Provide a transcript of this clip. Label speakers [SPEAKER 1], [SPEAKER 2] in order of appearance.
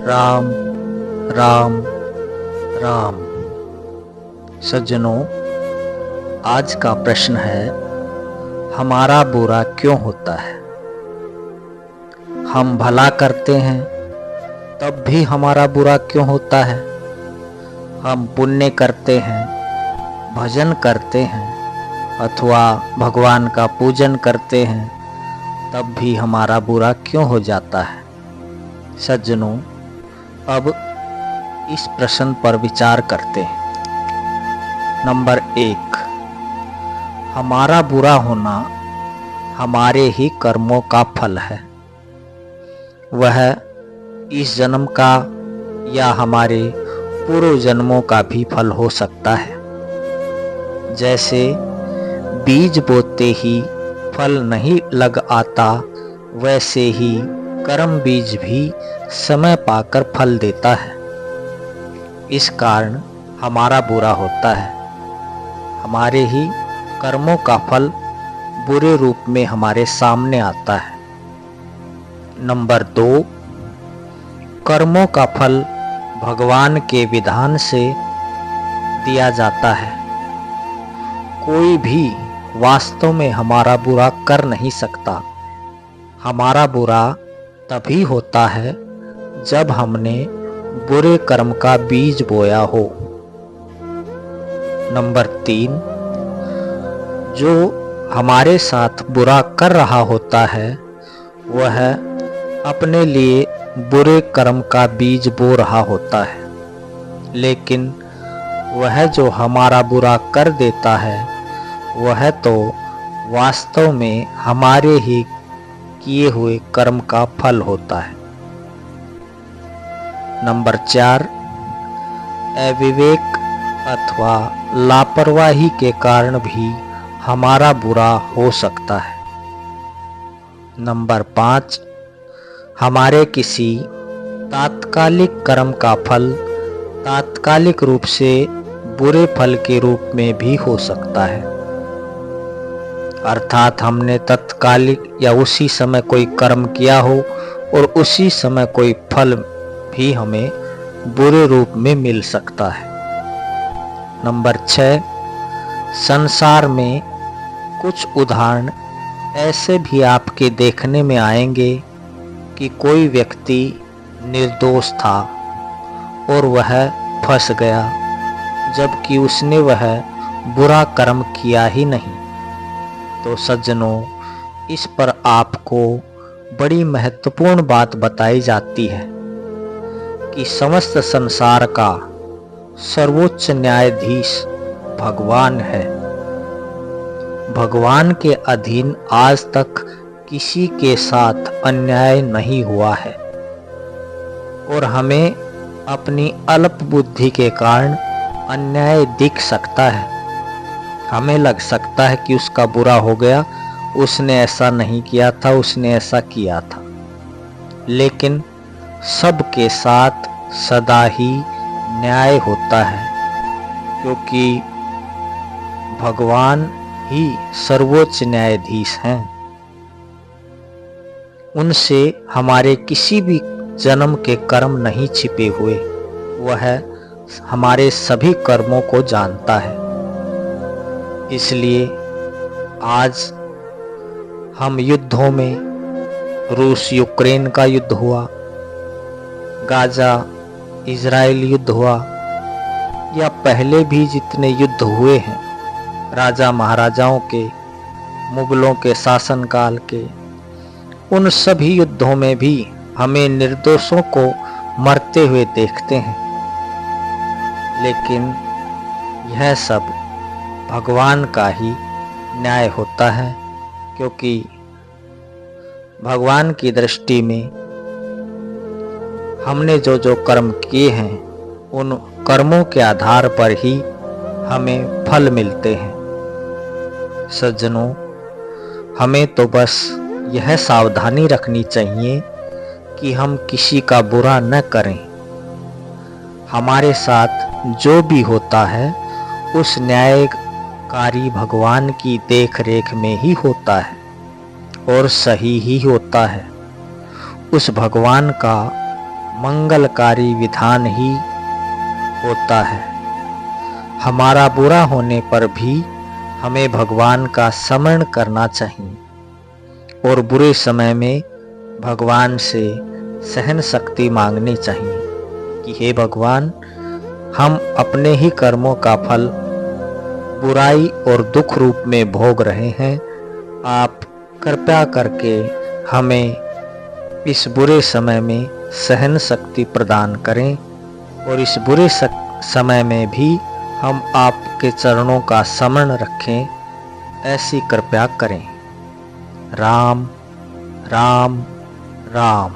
[SPEAKER 1] राम राम राम। सज्जनों, आज का प्रश्न है, हमारा बुरा क्यों होता है? हम भला करते हैं तब भी हमारा बुरा क्यों होता है? हम पुण्य करते हैं, भजन करते हैं अथवा भगवान का पूजन करते हैं तब भी हमारा बुरा क्यों हो जाता है? सज्जनों, अब इस प्रश्न पर विचार करते हैं। नंबर 1, हमारा बुरा होना हमारे ही कर्मों का फल है। वह इस जन्म का या हमारे पूर्व जन्मों का भी फल हो सकता है। जैसे बीज बोते ही फल नहीं लग आता, वैसे ही कर्म बीज भी समय पाकर फल देता है। इस कारण हमारा बुरा होता है। हमारे ही कर्मों का फल बुरे रूप में हमारे सामने आता है। नंबर 2, कर्मों का फल भगवान के विधान से दिया जाता है। कोई भी वास्तव में हमारा बुरा कर नहीं सकता। हमारा बुरा तभी होता है जब हमने बुरे कर्म का बीज बोया हो। नंबर 3, जो हमारे साथ बुरा कर रहा होता है वह अपने लिए बुरे कर्म का बीज बो रहा होता है, लेकिन वह जो हमारा बुरा कर देता है वह तो वास्तव में हमारे ही किए हुए कर्म का फल होता है। नंबर 4, अविवेक अथवा लापरवाही के कारण भी हमारा बुरा हो सकता है। नंबर 5, हमारे किसी तात्कालिक कर्म का फल तात्कालिक रूप से बुरे फल के रूप में भी हो सकता है। अर्थात हमने तत्कालिक या उसी समय कोई कर्म किया हो और उसी समय कोई फल भी हमें बुरे रूप में मिल सकता है। नंबर 6, संसार में कुछ उदाहरण ऐसे भी आपके देखने में आएंगे कि कोई व्यक्ति निर्दोष था और वह फंस गया, जबकि उसने वह बुरा कर्म किया ही नहीं। तो सज्जनों, इस पर आपको बड़ी महत्वपूर्ण बात बताई जाती है कि समस्त संसार का सर्वोच्च न्यायाधीश भगवान है। भगवान के अधीन आज तक किसी के साथ अन्याय नहीं हुआ है और हमें अपनी अल्प बुद्धि के कारण अन्याय दिख सकता है। हमें लग सकता है कि उसका बुरा हो गया, उसने ऐसा नहीं किया था, उसने ऐसा किया था, लेकिन सबके साथ सदा ही न्याय होता है, क्योंकि भगवान ही सर्वोच्च न्यायाधीश हैं। उनसे हमारे किसी भी जन्म के कर्म नहीं छिपे हुए। वह हमारे सभी कर्मों को जानता है। इसलिए आज हम युद्धों में, रूस यूक्रेन का युद्ध हुआ, गाजा इजराइल युद्ध हुआ, या पहले भी जितने युद्ध हुए हैं राजा महाराजाओं के, मुगलों के शासनकाल के, उन सभी युद्धों में भी हमें निर्दोषों को मरते हुए देखते हैं। लेकिन यह सब भगवान का ही न्याय होता है, क्योंकि भगवान की दृष्टि में हमने जो जो कर्म किए हैं उन कर्मों के आधार पर ही हमें फल मिलते हैं। सज्जनों, हमें तो बस यह सावधानी रखनी चाहिए कि हम किसी का बुरा न करें। हमारे साथ जो भी होता है उस न्यायकारी भगवान की देख रेख में ही होता है और सही ही होता है। उस भगवान का मंगलकारी विधान ही होता है। हमारा बुरा होने पर भी हमें भगवान का स्मरण करना चाहिए और बुरे समय में भगवान से सहन शक्ति मांगनी चाहिए कि हे भगवान, हम अपने ही कर्मों का फल बुराई और दुख रूप में भोग रहे हैं। आप कृपया करके हमें इस बुरे समय में सहन शक्ति प्रदान करें और इस बुरे समय में भी हम आपके चरणों का स्मरण रखें, ऐसी कृपया करें। राम राम राम।